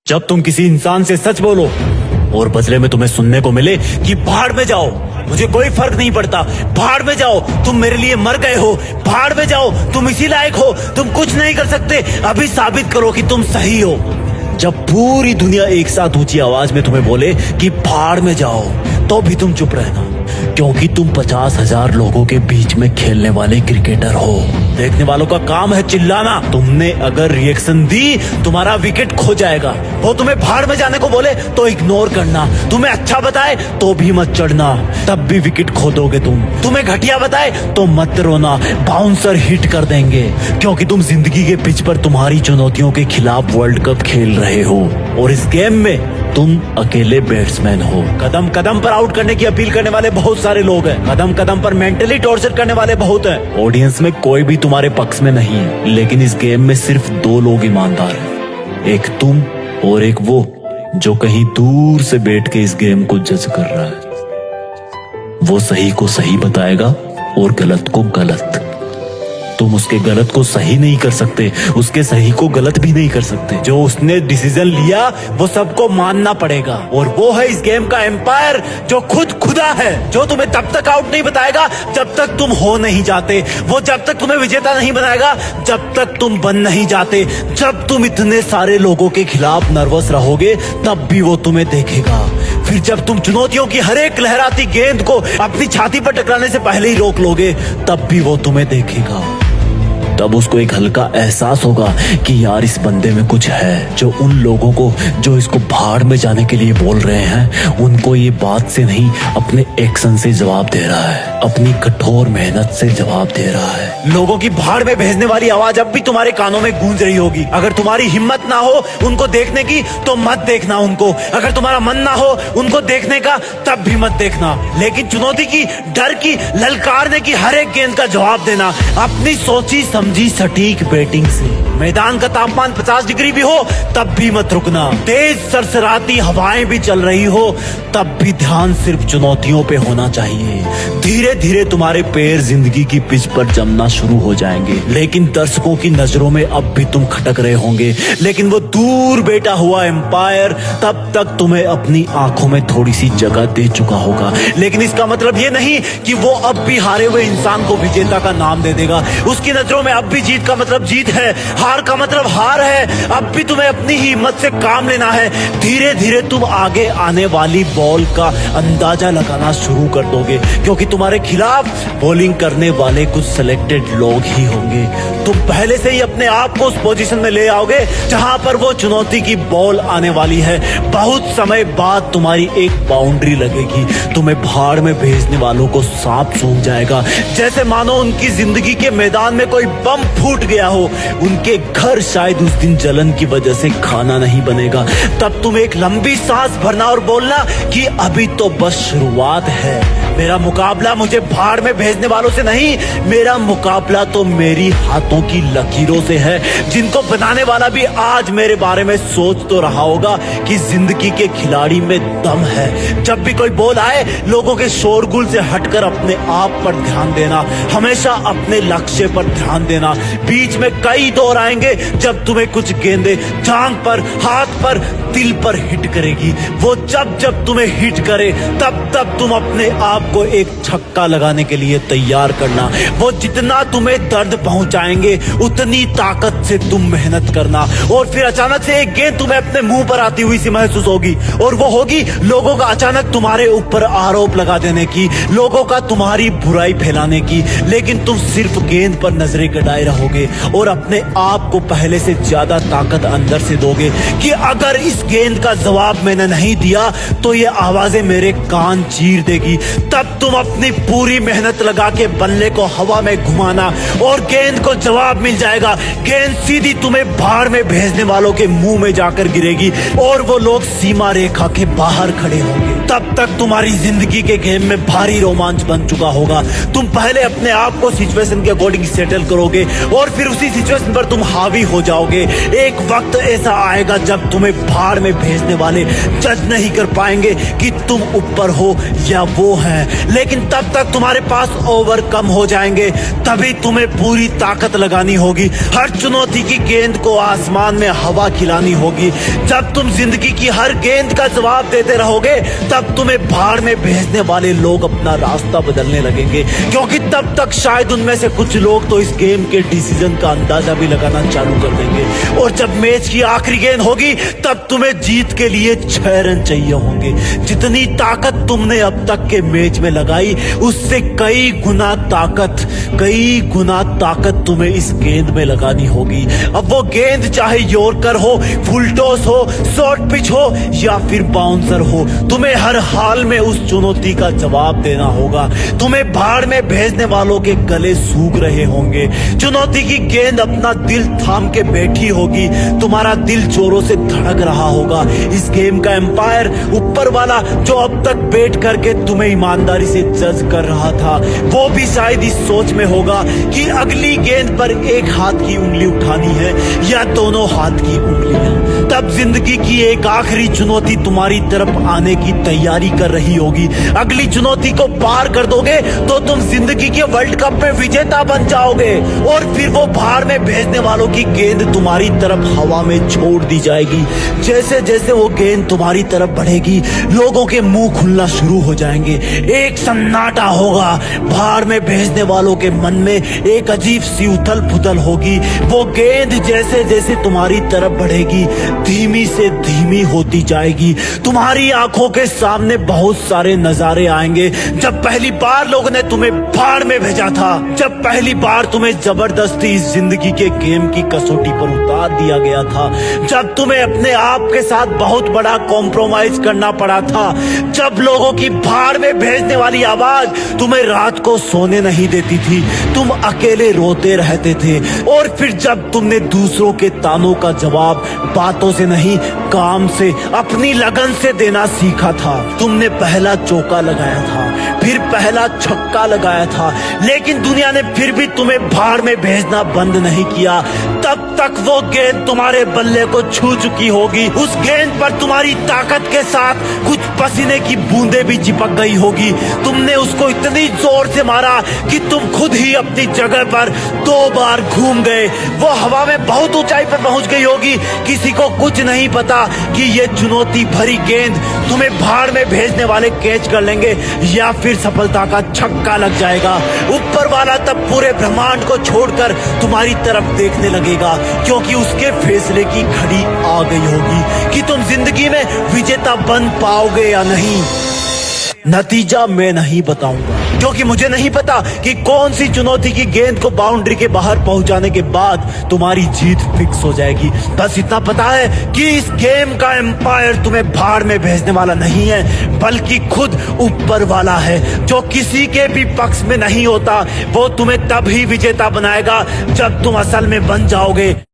जब तुम किसी इंसान से सच बोलो और बदले में तुम्हें सुनने को मिले कि भाड़ में जाओ, मुझे कोई फर्क नहीं पड़ता, भाड़ में जाओ, तुम मेरे लिए मर गए हो, भाड़ में जाओ, तुम इसी लायक हो, तुम कुछ नहीं कर सकते, अभी साबित करो कि तुम सही हो। जब पूरी दुनिया एक साथ ऊंची आवाज में तुम्हें बोले कि भाड़ में जाओ, तो भी तुम चुप रहना, क्योंकि तुम 50,000 लोगों के बीच में खेलने वाले क्रिकेटर हो। देखने वालों का काम है चिल्लाना। तुमने अगर रिएक्शन दी, तुम्हारा विकेट खो जाएगा। वो तुम्हें भाड़ में जाने को बोले तो इग्नोर करना, तुम्हें अच्छा बताए तो भी मत चढ़ना, तब भी विकेट खो दोगे तुम। तुम्हें घटिया बताए तो मत रोना, बाउंसर हिट कर देंगे, क्योंकि तुम जिंदगी के पिच पर तुम्हारी चुनौतियों के खिलाफ वर्ल्ड कप खेल रहे हो और इस गेम में तुम अकेले बैट्समैन हो। कदम कदम पर आउट करने की अपील करने वाले बहुत सारे लोग हैं, कदम कदम पर मेंटली टॉर्चर करने वाले बहुत हैं। ऑडियंस में कोई भी तुम्हारे पक्ष में नहीं है, लेकिन इस गेम में सिर्फ 2 लोग ईमानदार हैं, एक तुम और एक वो जो कहीं दूर से बैठ के इस गेम को जज कर रहा है। वो सही को सही बताएगा और गलत को गलत। तुम उसके गलत को सही नहीं कर सकते, उसके सही को गलत भी नहीं कर सकते। जो उसने डिसीजन लिया वो सबको मानना पड़ेगा, और वो है इस गेम का एम्पायर जो खुद खुदा है, जो तुम्हें तब तक आउट नहीं बताएगा जब तक तुम हो नहीं जाते, वो जब तक तुम्हें विजेता नहीं बनाएगा जब तक तुम बन नहीं जाते। जब तुम इतने सारे लोगों के खिलाफ नर्वस रहोगे तब भी वो तुम्हें देखेगा। फिर जब तुम चुनौतियों की हर एक लहराती गेंद को अपनी छाती पर टकराने से पहले ही रोक लोगे तब भी वो तुम्हें देखेगा। तब उसको एक हल्का एहसास होगा कि यार इस बंदे में कुछ है, जो उन लोगों को जो इसको भाड़ में जाने के लिए बोल रहे हैं उनको ये बात से नहीं अपने एक्शन से जवाब दे रहा है, अपनी कठोर मेहनत से जवाब दे रहा है। लोगों की भाड़ में भेजने वाली आवाज अब भी तुम्हारे कानों में गूंज रही होगी। अगर तुम्हारी हिम्मत ना हो उनको देखने की तो मत देखना उनको, अगर तुम्हारा मन ना हो उनको देखने का तब भी मत देखना, लेकिन चुनौती की, डर की, ललकारने की हर एक गेंद का जवाब देना अपनी सोची समझी सटीक बैटिंग से। मैदान का तापमान 50 डिग्री भी हो तब भी मत रुकना, तेज सरसराती हवाएं भी चल रही हो तब भी ध्यान सिर्फ चुनौतियों पे होना चाहिए। धीरे धीरे तुम्हारे पैर जिंदगी की पिच पर जमना शुरू हो जाएंगे, लेकिन दर्शकों की नजरों में अब भी तुम खटक रहे होंगे, लेकिन वो दूर बैठा हुआ एम्पायर तब तक तुम्हें अपनी आंखों में थोड़ी सी जगह दे चुका होगा। लेकिन इसका मतलब ये नहीं कि वो अब भी हारे हुए इंसान को विजेता का नाम दे देगा। उसकी नजरों में अब भी जीत का मतलब जीत है, हार का मतलब हार है। अब भी तुम्हें अपनी ही हिम्मत से काम लेना है। धीरे धीरे तुम आगे आने वाली बॉल का अंदाजा लगाना शुरू कर दोगे, क्योंकि तुम्हारे खिलाफ बॉलिंग करने वाले कुछ सिलेक्टेड लोग ही होंगे। तुम पहले से ही अपने आप को उस पोजीशन में ले आओगे जहां पर वो चुनौती की बॉल आने वाली है। बहुत समय बाद तुम्हारी एक बाउंड्री लगेगी, तुम्हें भाड़ में भेजने वालों को सांप सूंघ जाएगा, जैसे मानो उनकी जिंदगी के मैदान में कोई बम फूट गया हो। उनके घर शायद उस दिन जलन की वजह से खाना नहीं बनेगा। तब तुम एक लंबी सांस भरना और बोलना कि अभी तो बस शुरुआत है। मेरा मुकाबला मुझे भाड़ में भेजने वालों से नहीं, मेरा मुकाबला तो मेरी हाथों की लकीरों से है, जिनको बनाने वाला भी आज मेरे बारे में सोच तो रहा होगा कि जिंदगी के खिलाड़ी में दम है। जब भी कोई बॉल आए, लोगों के शोरगुल से हटकर अपने आप पर ध्यान देना, हमेशा अपने लक्ष्य पर ध्यान देना। बीच में कई दौर आएंगे जब तुम्हें कुछ गेंदें जांघ पर, हाथ पर, दिल पर हिट करेगी। वो जब जब तुम्हें हिट करे तब तब तुम अपने आप को एक छक्का लगाने के लिए तैयार करना। वो जितना तुम्हें दर्द पहुंचाएंगे उतनी ताकत से तुम मेहनत करना, और फिर अचानक से एक गेंद तुम्हें अपने मुंह पर आती हुई सी महसूस होगी, और वो होगी लोगों का अचानक तुम्हारे ऊपर आरोप लगा देने की, लोगों का तुम्हारी बुराई फैलाने की। लेकिन तुम सिर्फ गेंद पर नजरें गड़ाए रहोगे और अपने आप को पहले से ज्यादा ताकत अंदर से दोगे कि अगर इस गेंद का जवाब मैंने नहीं दिया तो ये आवाजें मेरे कान चीर देगी। तब तुम अपनी पूरी मेहनत लगा के बल्ले को हवा में घुमाना और गेंद को जवाब मिल जाएगा। गेंद सीधी तुम्हें भाड़ में भेजने वालों के मुंह में जाकर गिरेगी और वो लोग सीमा रेखा के बाहर खड़े होंगे। तब तक तुम्हारी जिंदगी के गेम में भारी रोमांच बन चुका होगा। तुम पहले अपने आप को सिचुएशन के अकॉर्डिंग सेटल करोगे और फिर उसी सिचुएशन पर तुम हावी हो जाओगे। एक वक्त ऐसा आएगा जब तुम्हें भाड़ में भेजने वाले जज नहीं कर पाएंगे कि तुम ऊपर हो या वो है। है, लेकिन तब तक तुम्हारे पास ओवरकम हो जाएंगे। तभी तुम्हें पूरी ताकत लगानी होगी। हर चुनौती की गेंद को आसमान में हवा खिलानी होगी। जब तुम जिंदगी की हर गेंद का जवाब देते रहोगे, तब तुम्हें भाड़ में भेजने वाले लोग अपना रास्ता बदलने लगेंगे, क्योंकि तब तक शायद उनमें से कुछ लोग तो इस गेम के डिसीजन का अंदाजा भी लगाना चालू कर देंगे। और जब मैच की आखिरी गेंद होगी, तब तुम्हें जीत के लिए 6 रन चाहिए होंगे। जितनी ताकत तुमने अब तक के मैच में लगाई, उससे कई गुना ताकत तुम्हें इस गेंद में लगानी होगी। अब वो गेंद चाहे यॉर्कर हो, फुल टॉस हो, शॉर्ट पिच हो या फिर बाउंसर हो, तुम्हें हर हाल में उस चुनौती का जवाब देना होगा। तुम्हें भाड़ में भेजने वालों के गले सूख रहे होंगे। चुनौती की गेंद अपना दिल थाम के बैठी होगी। तुम्हारा दिल जोरों से धड़क रहा होगा। इस गेम का एम्पायर, ऊपर वाला, जो अब तक बैठ करके तुम्हें ईमानदारी से जज कर रहा था, वो भी शायद इस सोच में होगा कि अगली गेंद पर एक हाथ की उंगली उठानी है या दोनों हाथ की उंगलियां। तब जिंदगी की एक आखिरी चुनौती तुम्हारी तरफ आने की तैयारी कर रही होगी। अगली चुनौती को पार कर दोगे तो तुम जिंदगी के वर्ल्ड कप में विजेता बन जाओगे। और फिर वो भाड़ में भेजने वालों की गेंद तुम्हारी तरफ हवा में छोड़ दी जाएगी। जैसे जैसे वो गेंद तुम्हारी तरफ बढ़ेगी, लोगों के मुंह खुलना शुरू हो जाएंगे। एक सन्नाटा होगा। भाड़ में भेजने वालों के मन में एक अजीब सी उथल पुथल होगी। वो गेंद जैसे जैसे तुम्हारी तरफ बढ़ेगी, धीमी से धीमी होती जाएगी। तुम्हारी आंखों के सामने बहुत सारे नजारे आएंगे। जब पहली बार लोगों ने तुम्हें भाड़ में भेजा था, जब पहली बार तुम्हें जबरदस्ती इस जिंदगी के गेम की कसौटी पर उतार दिया गया था, जब तुम्हें अपने आप के साथ बहुत बड़ा कॉम्प्रोमाइज करना पड़ा था, जब लोगों की भाड़ में भेजने वाली आवाज तुम्हें रात को सोने नहीं देती थी, तुम अकेले रोते रहते थे। और फिर जब तुमने दूसरों के तानों का जवाब बातों से नहीं, काम से, अपनी लगन से देना सीखा था। तुमने पहला चौका लगाया था, फिर पहला छक्का लगाया था, लेकिन दुनिया ने फिर भी तुम्हें भाड़ में भेजना बंद नहीं किया। तब तक वो गेंद तुम्हारे बल्ले को छू चुकी होगी। उस गेंद पर तुम्हारी ताकत के साथ कुछ पसीने की बूंदें भी चिपक गई होगी। तुमने उसको इतनी जोर से मारा कि तुम खुद ही अपनी जगह पर 2 बार घूम गए। वो हवा में बहुत ऊंचाई पर पहुंच गई होगी। किसी को कुछ नहीं पता कि ये चुनौती भरी गेंद तुम्हें भाड़ में भेजने वाले कैच कर लेंगे या फिर सफलता का छक्का लग जाएगा। ऊपर वाला तब पूरे ब्रह्मांड को छोड़कर तुम्हारी तरफ देखने लगेगा, क्योंकि उसके फैसले की घड़ी आ गई होगी कि तुम जिंदगी में विजेता बन पाओगे या नहीं। नतीजा मैं नहीं बताऊंगा, क्योंकि मुझे नहीं पता कि कौन सी चुनौती की गेंद को बाउंड्री के बाहर पहुंचाने के बाद तुम्हारी जीत फिक्स हो जाएगी। बस इतना पता है कि इस गेम का एम्पायर तुम्हें भाड़ में भेजने वाला नहीं है, बल्कि खुद ऊपर वाला है, जो किसी के भी पक्ष में नहीं होता। वो तुम्हें तब ही विजेता बनाएगा जब तुम असल में बन जाओगे।